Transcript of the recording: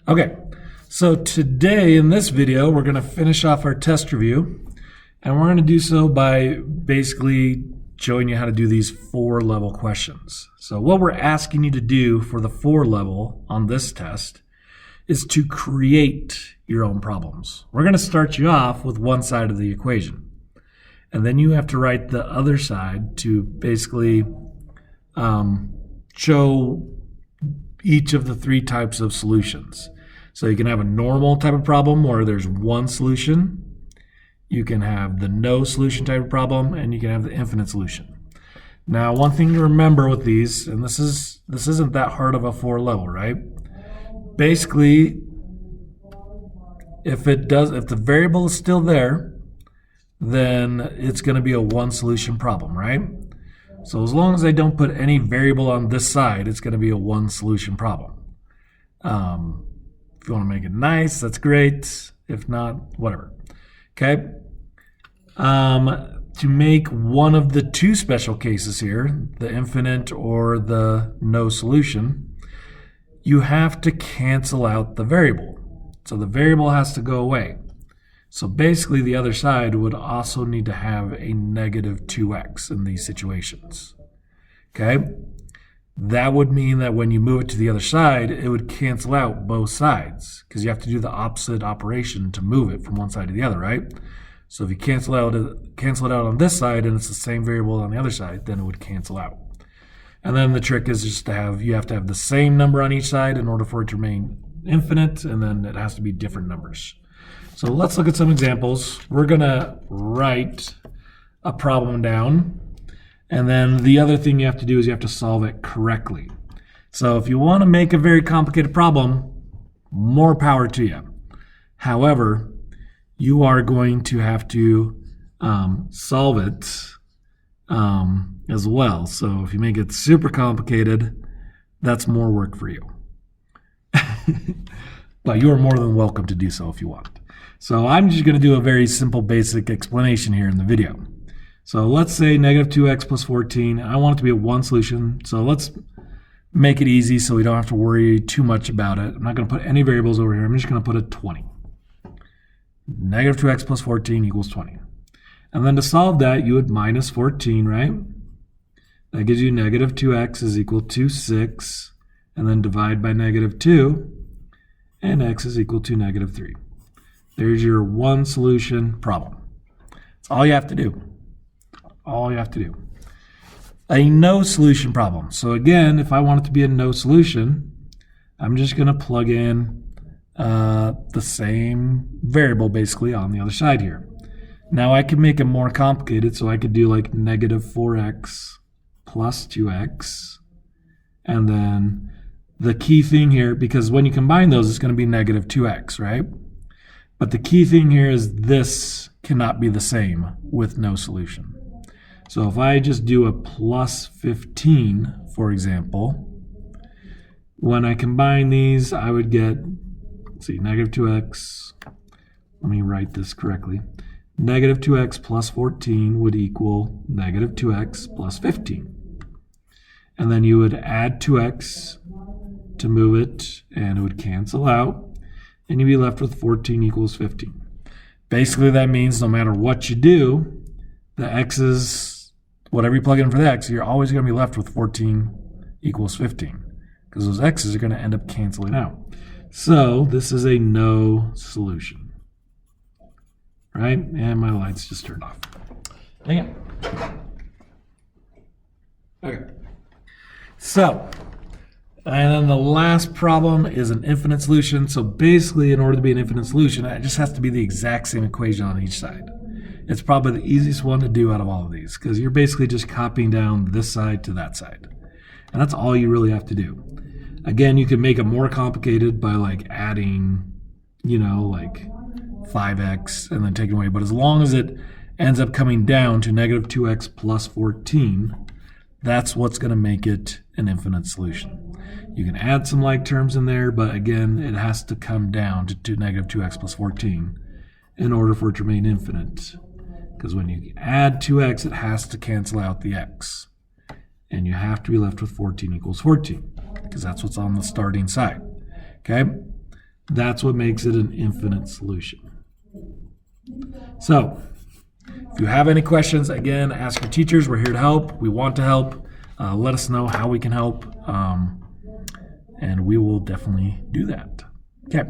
Okay, so today in this video, we're going to finish off our test review, and we're going to do so by basically showing you how to do these 4-level questions. So what we're asking you to do for the 4-level on this test is to create your own problems. We're going to start you off with one side of the equation, and then you have to write the other side to basically show each of the 3 types of solutions. So you can have a normal type of problem where there's one solution. You can have the no solution type of problem, and you can have the infinite solution. Now, one thing to remember with these, and this isn't that hard of a 4-level, right? Basically, if the variable is still there, then it's going to be a one solution problem, right? So as long as I don't put any variable on this side, it's going to be a one solution problem. If you want to make it nice, that's great. If not, whatever. Okay. To make one of the 2 special cases here, the infinite or the no solution, you have to cancel out the variable. So the variable has to go away. So basically the other side would also need to have a negative 2x in these situations. Okay? That would mean that when you move it to the other side, it would cancel out both sides because you have to do the opposite operation to move it from one side to the other, right? So if you cancel it out on this side and it's the same variable on the other side, then it would cancel out. And then the trick is just you have to have the same number on each side in order for it to remain infinite, and then it has to be different numbers. So let's look at some examples. We're going to write a problem down, and then the other thing you have to do is you have to solve it correctly. So if you want to make a very complicated problem, more power to you. However, you are going to have to solve it as well. So if you make it super complicated, that's more work for you. But you are more than welcome to do so if you want. So I'm just going to do a very simple basic explanation here in the video. So let's say negative 2x plus 14. I want it to be a one solution. So let's make it easy so we don't have to worry too much about it. I'm not going to put any variables over here. I'm just going to put a 20. Negative 2x plus 14 equals 20. And then to solve that, you would minus 14, right? That gives you negative 2x is equal to 6. And then divide by negative 2. And x is equal to negative 3. There's your one solution problem. That's all you have to do. All you have to do. A no solution problem. So again, if I want it to be a no solution, I'm just going to plug in the same variable basically on the other side here. Now I can make it more complicated, so I could do like negative 4x plus 2x. And then the key thing here, because when you combine those, it's going to be negative 2x, right? But the key thing here is this cannot be the same with no solution. So if I just do a plus 15, for example, when I combine these, I would get, let's see, negative 2x. Let me write this correctly. Negative 2x plus 14 would equal negative 2x plus 15. And then you would add 2x to move it, and it would cancel out, and you'd be left with 14 equals 15. Basically, that means no matter what you do, the x's, whatever you plug in for the x, you're always going to be left with 14 equals 15, because those x's are going to end up canceling out. So this is a no solution, right? And my lights just turned off. Dang it. Okay. So, and then the last problem is an infinite solution. So basically, in order to be an infinite solution, it just has to be the exact same equation on each side. It's probably the easiest one to do out of all of these, because you're basically just copying down this side to that side. And that's all you really have to do. Again, you can make it more complicated by like adding, like 5x and then taking away. But as long as it ends up coming down to negative 2x plus 14, that's what's going to make it an infinite solution. You can add some like terms in there, but again, it has to come down to negative 2x plus 14 in order for it to remain infinite. Because when you add 2x, it has to cancel out the x. And you have to be left with 14 equals 14, because that's what's on the starting side. Okay? That's what makes it an infinite solution. So, if you have any questions, again, ask your teachers. We're here to help. We want to help. Let us know how we can help, and we will definitely do that. Okay.